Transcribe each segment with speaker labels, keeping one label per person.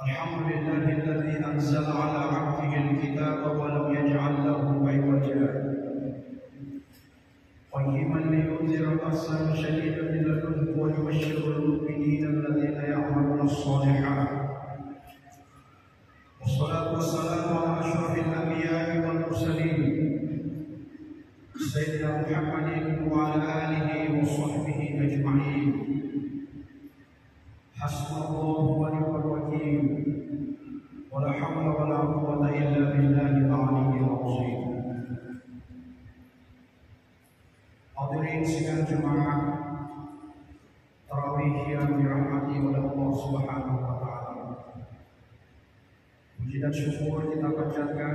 Speaker 1: الحمد لله الذي أنزل على عبده الكتاب ولم يجعل له عوجا قيما لينذر بأسا شديدا من لدنه ويبشر المؤمنين الذين يعملون الصالحات والصلاة والسلام على أشرف الأنبياء والمرسلين سيدنا محمد وعلى آله وصحبه أجمعين. حسبنا الله ونعم الوكيل ولا حول ولا قوة إلا بالله العلي العظيم. Hadirin sidang jemaah tarawih yang dirahmati oleh Allah Subhanahu wa taala. Puji dan syukur kita panjatkan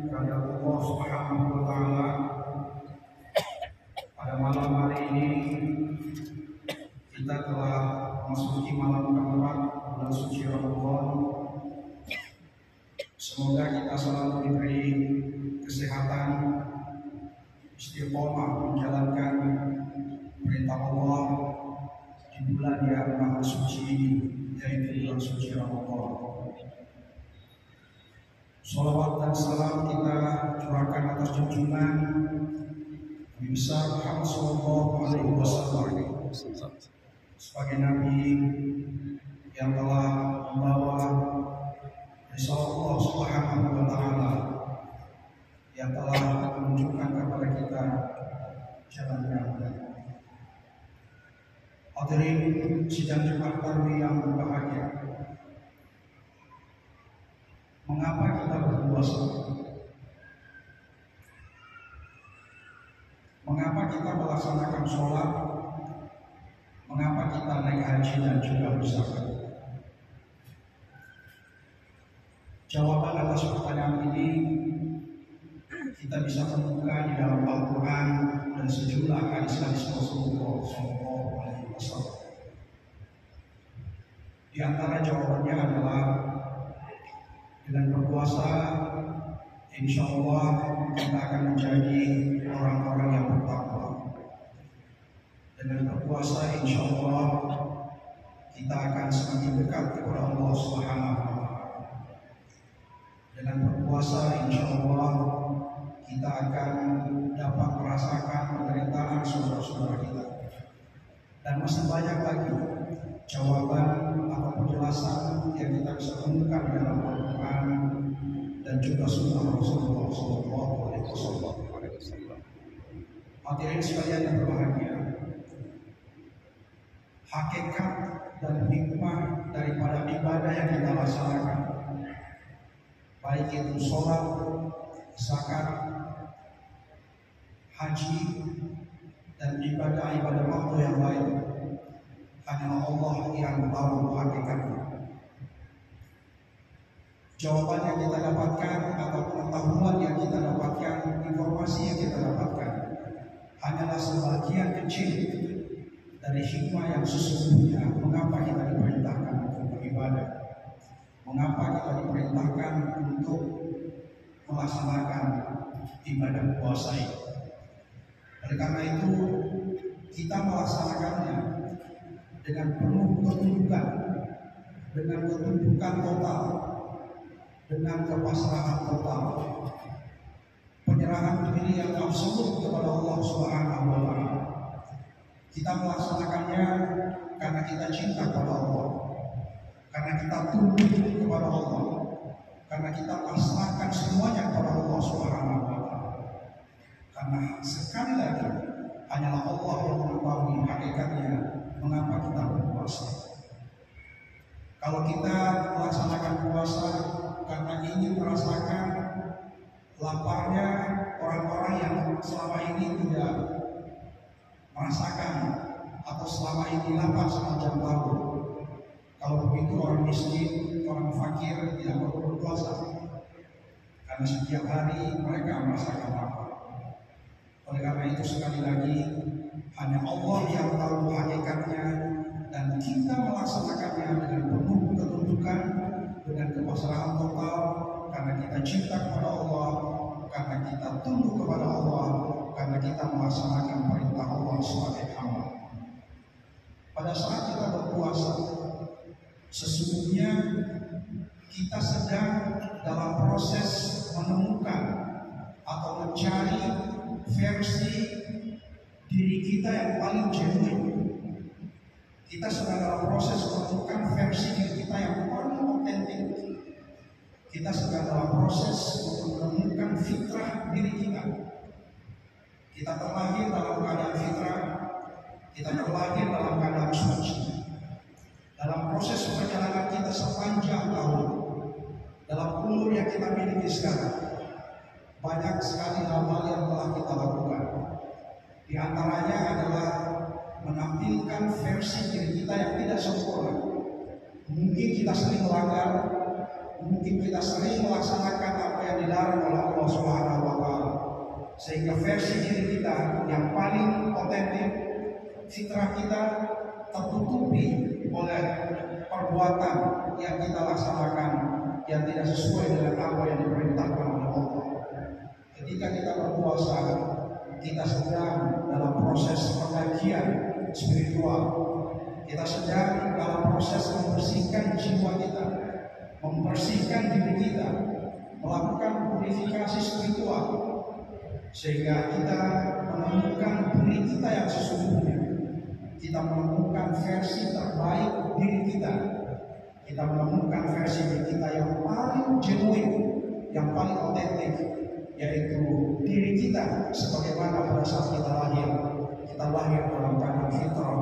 Speaker 1: kepada Allah Subhanahu wa taala. Pada malam hari ini kita telah memasuki malam keempat bulan suci Ramadan. Semoga kita selalu diberi kesehatan, istiqomah menjalankan perintah Allah di bulan yang maha suci ini, yaitu bulan suci Ramadan. Salawat dan salam kita curahkan atas junjungan Nabi besar Muhammad sallallahu alaihi wasallam sebagai nabi yang telah membawa risalah Allah Subhanahu wa taala, yang telah menunjukkan kepada kita jalan yang benar. Hadirin sidang jemaah tarawih yang berbahagia, mengapa kita berpuasa? Mengapa kita melaksanakan sholat? Mengapa kita naik haji dan juga berzakat? Jawaban atas pertanyaan ini kita bisa temukan di dalam Al-Quran dan sejumlah hadis-hadis Rasulullah SAW. Di antara jawabannya adalah dengan berpuasa, insya Allah kita akan menjadi orang-orang yang bertakwa. Dengan berpuasa, insya Allah kita akan semakin dekat kepada Allah Subhanahu wa taala. Dengan berpuasa, insya Allah kita akan dapat merasakan penderitaan saudara-saudara kita. Dan masih banyak lagi jawaban atau penjelasan yang kita bisa temukan di dalam Al-Quran dan juga sunnah Rasulullah SAW. Hadirin sekalian yang berbahagia, hakikat dan hikmah daripada ibadah yang kita laksanakan, baik itu sholat, zakat, haji, dan ibadah-ibadah waktu yang lain, hanya Allah yang tahu hakikatnya. Jawaban yang kita dapatkan atau pengetahuan yang kita dapatkan, informasi yang kita dapatkan, hanyalah sebagian kecil dari hikmah yang sesungguhnya mengapa kita diperintahkan untuk beribadah, mengapa kita diperintahkan untuk melaksanakan ibadah puasa ini. Oleh karena itu kita melaksanakannya dengan penuh ketundukan, dengan ketundukan total, dengan kepasrahan total, penyerahan diri yang absolut kepada Allah Subhanahu wa taala. Kita melaksanakannya karena kita cinta kepada Allah, karena kita tunduk kepada Allah, karena kita pasrahkan semuanya kepada Allah Subhanahu wa taala. Karena sekali lagi hanyalah Allah yang mengetahui hakikatnya mengapa kita berpuasa. Kalau kita melaksanakan puasa karena ingin merasakan laparnya orang-orang yang selama ini tidak merasakan atau selama ini lapar sepanjang tahun, kalau begitu orang miskin, orang fakir tidak perlu berpuasa karena setiap hari mereka merasakan lapar. Oleh karena itu sekali lagi hanya Allah yang tahu hakikatnya, dan kita melaksanakannya dengan penuh ketundukan, dengan kepasrahan total, karena kita cinta kepada Allah, karena kita tunduk kepada Allah, karena kita melaksanakan perintah Allah sebagai hamba. Pada saat kita berpuasa, sesungguhnya kita sedang dalam proses menemukan atau mencari versi diri kita yang paling genuine. Kita sedang dalam proses menemukan versi diri kita yang paling otentik. Kita sedang dalam proses untuk menemukan fitrah diri kita. Kita terlahir dalam keadaan fitrah, kita terlahir dalam keadaan suci. Dalam proses perjalanan kita sepanjang tahun, dalam umur yang kita miliki sekarang, banyak sekali hal-hal yang telah kita lakukan. Di antaranya adalah menampilkan versi diri kita yang tidak sempurna. Mungkin kita sering melanggar, mungkin kita sering melaksanakan apa yang dilarang oleh Allah Subhanahu wa Ta'ala, sehingga versi diri kita yang paling otentik, fitrah kita, tertutupi oleh perbuatan yang kita laksanakan yang tidak sesuai dengan apa yang diperintahkan oleh Allah. Ketika kita berpuasa, kita sedang dalam proses pengajian spiritual. Kita sedang dalam proses membersihkan jiwa kita, membersihkan diri kita, melakukan purifikasi spiritual, sehingga kita menemukan diri kita yang sesungguhnya. Kita menemukan versi terbaik diri kita. Kita menemukan versi diri kita yang paling genuine, yang paling otentik, yaitu diri kita sebagaimana pada saat kita lahir. Kita lahir dalam keadaan fitrah,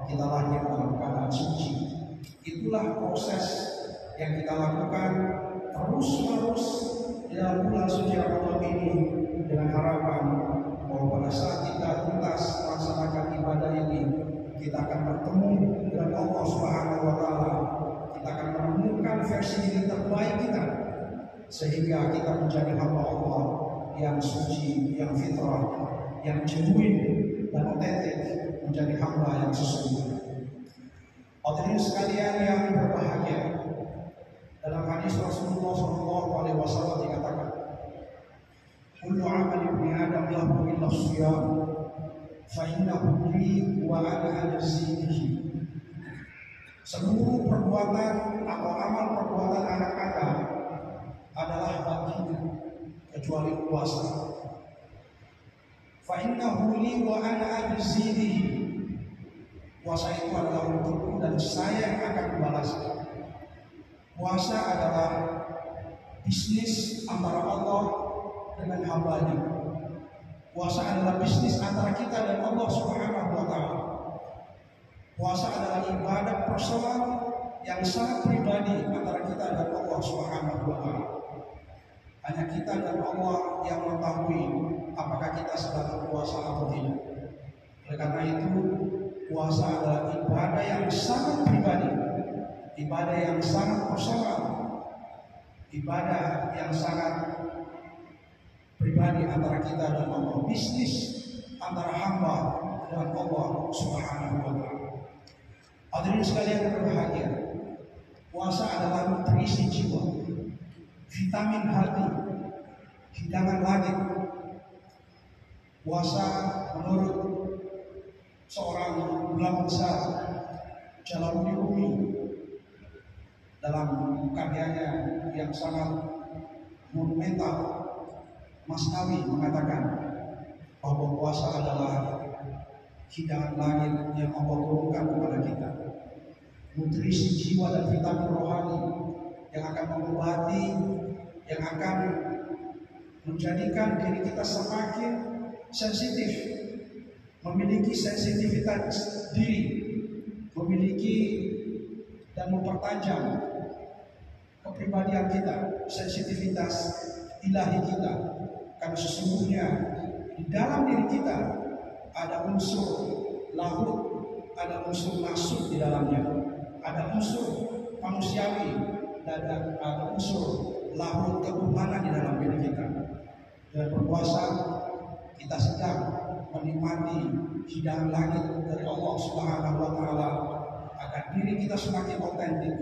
Speaker 1: kita lahir dalam keadaan suci. Itulah proses yang kita lakukan terus-menerus di dalam bulan suci Ramadan ini, dengan harapan bahwa pada saat kita tuntas melaksanakan ibadah ini, kita akan bertemu dengan Allah Subhanahu wa Ta'ala. Kita akan menemukan versi diri terbaik kita, sehingga kita menjadi hamba Allah yang suci, yang fitrah, yang genuine dan otentik, menjadi hamba yang sesungguhnya. Hadirin sekalian yang berbahagia, dalam hadis Rasulullah SAW dikatakan, "Kullu 'amali ibni Adam lahu illa shiyam, fa innahu li wa ana ajzi bihi." Seluruh perbuatan atau amal perbuatan anak Adam adalah baginya kecuali puasa. Fa innahu li wa ana ajzi bihi. Puasa itu adalah untukku dan saya yang akan membalasnya. Puasa adalah bisnis antara Allah dengan hamba-Nya. Puasa adalah bisnis antara kita dan Allah Subhanahu wa Ta'ala. Puasa adalah ibadah personal yang sangat pribadi antara kita dan Allah Subhanahu wa Ta'ala. Hanya kita dan Allah yang mengetahui apakah kita sedang berpuasa atau tidak. Oleh karena itu, puasa adalah ibadah yang sangat pribadi, ibadah yang sangat personal, ibadah yang sangat pribadi antara kita dan Allah, bisnis antara hamba dan Allah Subhanahu wa Ta'ala. Hadirin sekalian yang berbahagia, puasa adalah nutrisi jiwa, vitamin hati, hidangan langit. Puasa menurut seorang ulama besar Jalaluddin Rumi dalam karyanya yang sangat monumental, Masnawi, mengatakan bahwa puasa adalah hidangan langit yang Allah turunkan kepada kita, nutrisi jiwa dan vitamin rohani yang akan mengobati, yang akan menjadikan diri kita semakin sensitif, memiliki sensitivitas diri, memiliki dan mempertajam kepribadian kita, sensitivitas ilahi kita. Karena sesungguhnya di dalam diri kita ada unsur lahut, ada unsur nafsu di dalamnya, ada unsur manusiawi, dan ada unsur lahut ketuhanan di dalam diri kita. Dengan berpuasa kita sedang menikmati hidangan langit dari Allah Subhanahu wa Ta'ala, agar diri kita semakin otentik,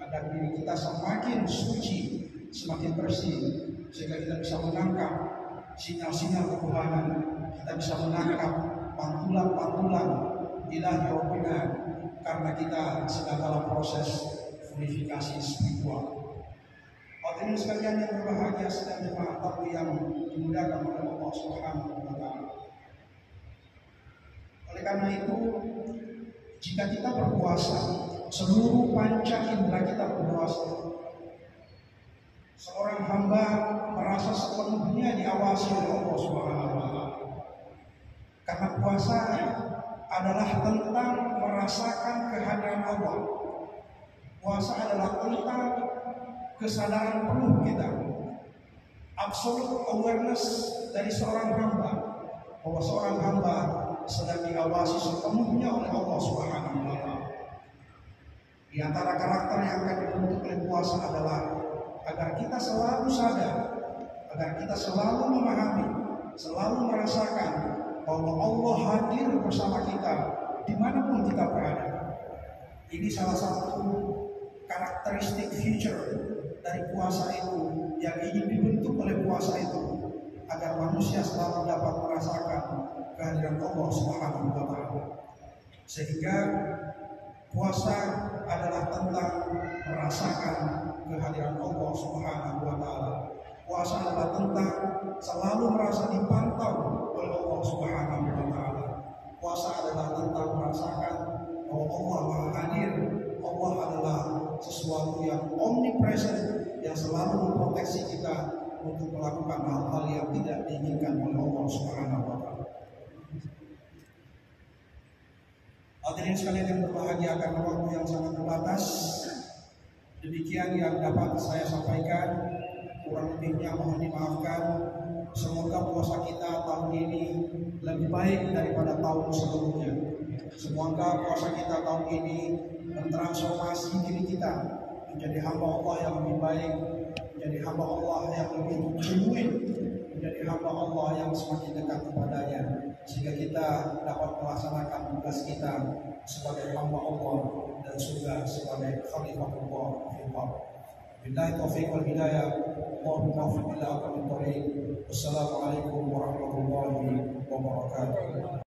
Speaker 1: agar diri kita semakin suci, semakin bersih, sehingga kita bisa menangkap sinyal-sinyal ketuhanan, kita bisa menangkap pantulan-pantulan ilahi Rabbina, karena kita sedang dalam proses purifikasi spiritual. Hadirin sekalian yang berbahagia sedang jemaah tamu yang dimuliakan oleh Allah Subhanahu wa taala. Oleh karena itu, jika kita berpuasa, seluruh panca indera kita berpuasa. Seorang hamba merasa sepenuhnya diawasi oleh Allah Subhanahu wa taala. Karena puasa adalah tentang merasakan kehadiran Allah. Puasa adalah tentang kesadaran penuh kita, absolute awareness dari seorang hamba, bahwa seorang hamba sedang diawasi sepenuhnya oleh Allah Subhanahu wa taala. Di antara karakter yang akan dibentuk oleh puasa adalah agar kita selalu sadar, agar kita selalu memahami, selalu merasakan bahwa Allah hadir bersama kita dimanapun kita berada. Ini salah satu karakteristik future dari puasa itu yang ingin dibentuk oleh puasa itu, agar manusia selalu dapat merasakan kehadiran Allah Subhanahu wa taala. Sehingga puasa adalah tentang merasakan kehadiran Allah Subhanahu wa taala. Puasa adalah tentang selalu merasa dipantau oleh Allah Subhanahu wa taala. Puasa adalah tentang merasakan bahwa Allah Maha Hadir. Allah adalah sesuatu yang omnipresent, yang selalu memproteksi kita untuk melakukan hal-hal yang tidak diinginkan oleh Allah Subhanahu wa taala. Hadirin sekalian yang berbahagia, karena waktu yang sangat terbatas, demikian yang dapat saya sampaikan. Kurang lebihnya mohon dimaafkan. Semoga puasa kita tahun ini lebih baik daripada tahun sebelumnya. Semoga puasa kita tahun ini mentransformasi diri kita menjadi hamba Allah yang lebih baik, menjadi hamba Allah yang lebih genuine, menjadi hamba Allah yang semakin dekat kepadanya, sehingga kita dapat melaksanakan tugas kita sebagai hamba Allah dan juga sebagai khalifatullah fil ardh. Billahi taufiq wal hidayah. Allahumma waffiq ila aqwamit thoriq. Wassalamualaikum warahmatullahi wabarakatuh.